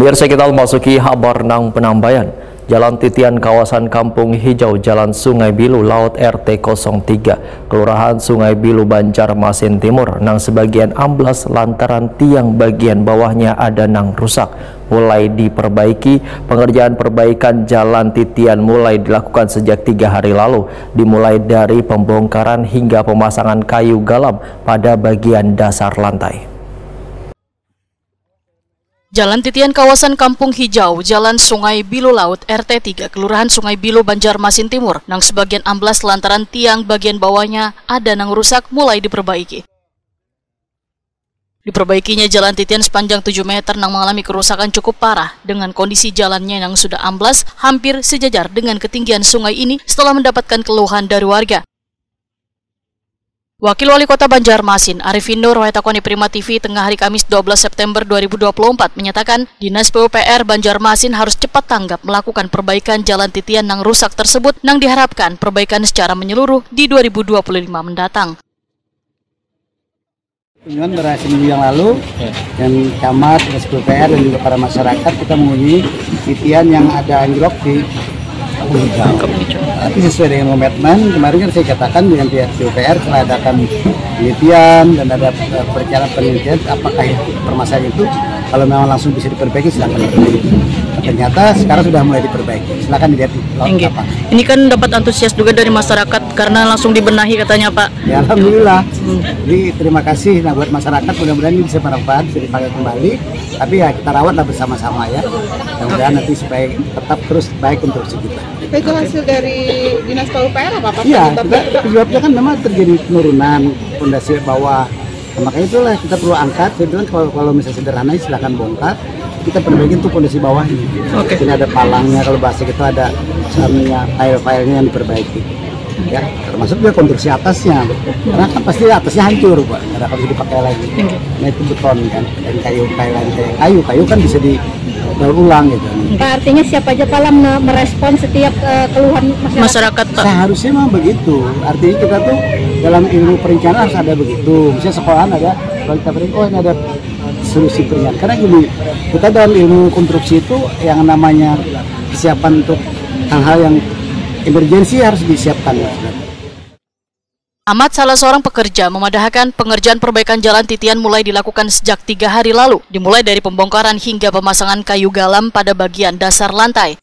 Pemirsa, kita memasuki kabar nang penambayan. Jalan Titian kawasan Kampung Hijau Jalan Sungai Bilu Laut RT 03 Kelurahan Sungai Bilu Banjarmasin Timur nang sebagian amblas lantaran tiang bagian bawahnya ada nang rusak mulai diperbaiki. Pengerjaan perbaikan Jalan Titian mulai dilakukan sejak 3 hari lalu, dimulai dari pembongkaran hingga pemasangan kayu galam pada bagian dasar lantai. Jalan Titian kawasan Kampung Hijau, Jalan Sungai Bilu Laut, RT 3, Kelurahan Sungai Bilu, Banjarmasin Timur, nang sebagian amblas lantaran tiang bagian bawahnya ada nang rusak mulai diperbaiki. Diperbaikinya Jalan Titian sepanjang 7 meter nang mengalami kerusakan cukup parah dengan kondisi jalannya yang sudah amblas hampir sejajar dengan ketinggian sungai ini setelah mendapatkan keluhan dari warga. Wakil Wali Kota Banjarmasin, Arifin Nur, Wahetakoni Prima TV, tengah hari Kamis 12 September 2024 menyatakan Dinas PUPR Banjarmasin harus cepat tanggap melakukan perbaikan Jalan Titian nang rusak tersebut nang diharapkan perbaikan secara menyeluruh di 2025 mendatang. Kunjungan berhasil minggu yang lalu dan camat, Dinas PUPR dan juga para masyarakat kita mengunjungi titian yang ada anjlok di tapi sesuai dengan komitmen kemarin kan saya katakan dengan pihak PUPR telah adakan penelitian dan ada perencanaan penelitian apakah permasalahan itu kalau memang langsung bisa diperbaiki silakan diperbaiki. Ternyata sekarang sudah mulai diperbaiki. Silakan dilihat di lapangan. Ini kan dapat antusias juga dari masyarakat karena langsung dibenahi katanya Pak. Ya alhamdulillah. Jadi terima kasih buat masyarakat, mudah-mudahan ini bisa bermanfaat, bisa dipakai kembali. Tapi ya kita rawatlah bersama-sama ya. Mudah-mudahan nanti supaya tetap terus baik untuk kita. Itu hasil dari Dinas PUPR apa? Iya, penyebabnya kan memang terjadi penurunan fondasi bawah. Nah, makanya itulah kita perlu angkat. Jadi kalau misalnya sederhana silakan bongkar. Kita perbaiki untuk kondisi bawah ini. Ini ada palangnya, kalau bahasa kita ada misalnya file-filenya yang diperbaiki. Ya, termasuk juga konstruksi atasnya. Karena kan pasti atasnya hancur, Pak. Karena kalau dipakai lagi. Nah itu beton kan, dan kayu kan bisa didaur ulang gitu. Pak, artinya siapa aja Pak merespon setiap keluhan masyarakat Pak? Seharusnya memang begitu. Artinya kita tuh dalam ilmu perencanaan harus ada begitu. Misalnya sekolahan ada, kalau kita ini ada solusi perencanaan. Karena gini, kita dalam ilmu konstruksi itu yang namanya kesiapan untuk hal-hal yang emergensi harus disiapkan. Ahmad, salah seorang pekerja, memadahkan pengerjaan perbaikan Jalan Titian mulai dilakukan sejak 3 hari lalu, dimulai dari pembongkaran hingga pemasangan kayu galam pada bagian dasar lantai.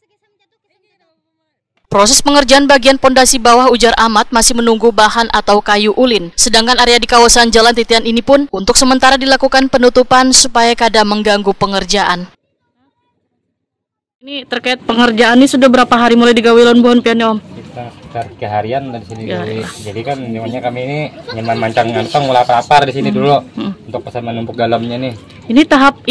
Proses pengerjaan bagian pondasi bawah, ujar Ahmad, masih menunggu bahan atau kayu ulin. Sedangkan area di kawasan Jalan Titian ini pun untuk sementara dilakukan penutupan supaya kada mengganggu pengerjaan. Ini terkait pengerjaan ini sudah berapa hari mulai digawe lawan buhan pian Om? Sekitar 3 harian dari sini. Ya. Jadi kan namanya kami ini nyaman mancang ngantong mulai lapar di sini dulu untuk pesan menumpuk galamnya nih. Ini tahap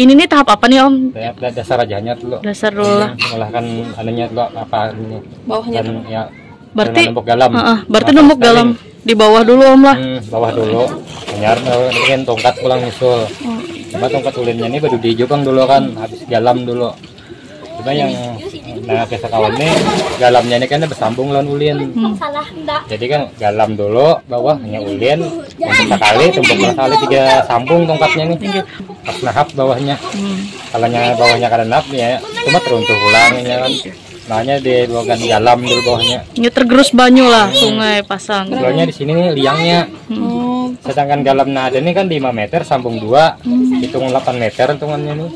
apa nih Om? Dasar ajanya dulu. Dasar dulu. Mulahkan anunya dulu apa ini. Bawahnya dan, ya, berarti numpuk galam. Berarti numpuk galam di bawah dulu Om lah. Bawah dulu. Nyar mungkin tongkat pulang nyusul. Cuma tongkat ulinnya ini baru dijupang dulu kan, habis galam dulu. Cuma yang kisah kawan ini galamnya ini kan bersambung lawan ulin. Jadi kan galam dulu, bawahnya ulin, yang kali tumpuk kali 3 sambung tongkatnya nih. Pas nahap bawahnya. Kalau bawahnya kada nahap ya cuma teruntuh ulang ini kan. Makanya dibawakan galam dulu bawahnya. Ya tergerus banyu lah sungai pasang. Sebelumnya di sini nih liangnya. Sedangkan galamnya ada nih kan 5 meter sambung 2, hitung 8 meter hitungannya nih.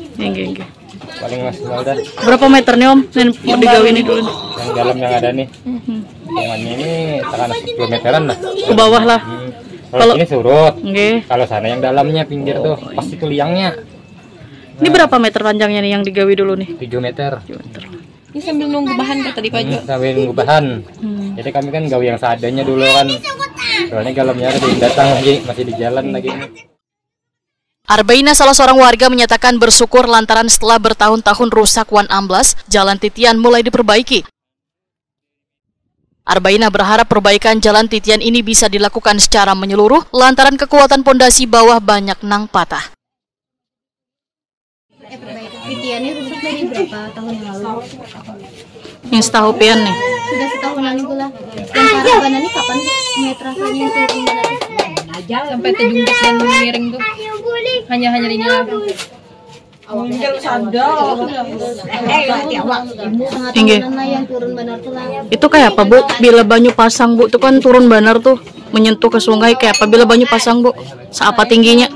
Paling maksimal dah. Berapa meter nih Om? Yang digawe ini dulu. Yang dalam yang ada nih. Hitungannya ini sekitar 10 meteran lah. Ke bawah lah. Kalau ini surut. Kalau sana yang dalamnya pinggir tuh pasti itu liangnya. Ini berapa meter panjangnya nih yang digawe dulu nih? 7 meter. Ini sambil nunggu bahan kata di Pak Jo. Sambil nunggu bahan. Jadi kami kan gawe yang seadanya dulu kan. Soalnya galamnya ada yang datang lagi, masih di jalan lagi. Arbaina, salah seorang warga, menyatakan bersyukur lantaran setelah bertahun-tahun rusak wan amblas, Jalan Titian mulai diperbaiki. Arbaina berharap perbaikan Jalan Titian ini bisa dilakukan secara menyeluruh lantaran kekuatan pondasi bawah banyak nang patah. Titiannya rusak dari berapa tahun yang lalu? Yang setahu pian nih. Sudah setahunan pula. Yang paraban ini kapan metrasanya itu Aja sampai terjungkit dan miring tuh. Hanya dinyalakan. Inggih. Itu kayak apa Bu? Bila banyu pasang Bu, itu kan turun benar tuh menyentuh ke sungai kayak apa bila banyu pasang Bu? Seapa tingginya?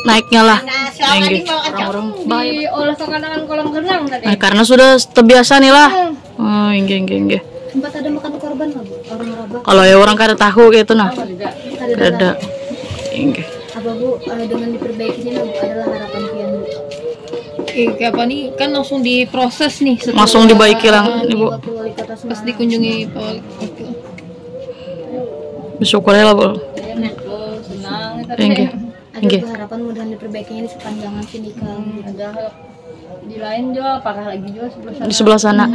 Naiknya lah. Inggih. Orang-orang Diolah dengan kolam renang tadi. nah, karena sudah terbiasa nih lah. Oh, inggih. Sempat ada makan korban nggak Bu? Orang Rabah. Kalau ya orang kada tahu gitu nah. Ada. Inggih. Apa Bu dengan diperbaiki ini Bu adalah harapan pian Bu? Kayak apa nih kan langsung diproses nih setelah Langsung dibaiki lang Ibu. Wakil Wali Kota pas Semarang. dikunjungi Pak Wali. Bersyukur ya lah Bu. Inggih. Ada Inggih. harapan mudahan diperbaikinya di sepanjangan sini kan. Ada di lain juga parah lagi juga Di sebelah sana.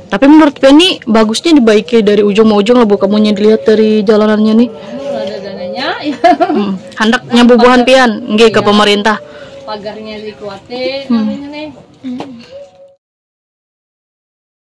Tapi menurut Penny bagusnya dibaiki dari ujung ke ujung lah Bu, kamunya dilihat dari jalanannya nih. ada dananya ya Handaknya bubuhan pian nggih ke pemerintah. pagarnya dikuatin namanya nih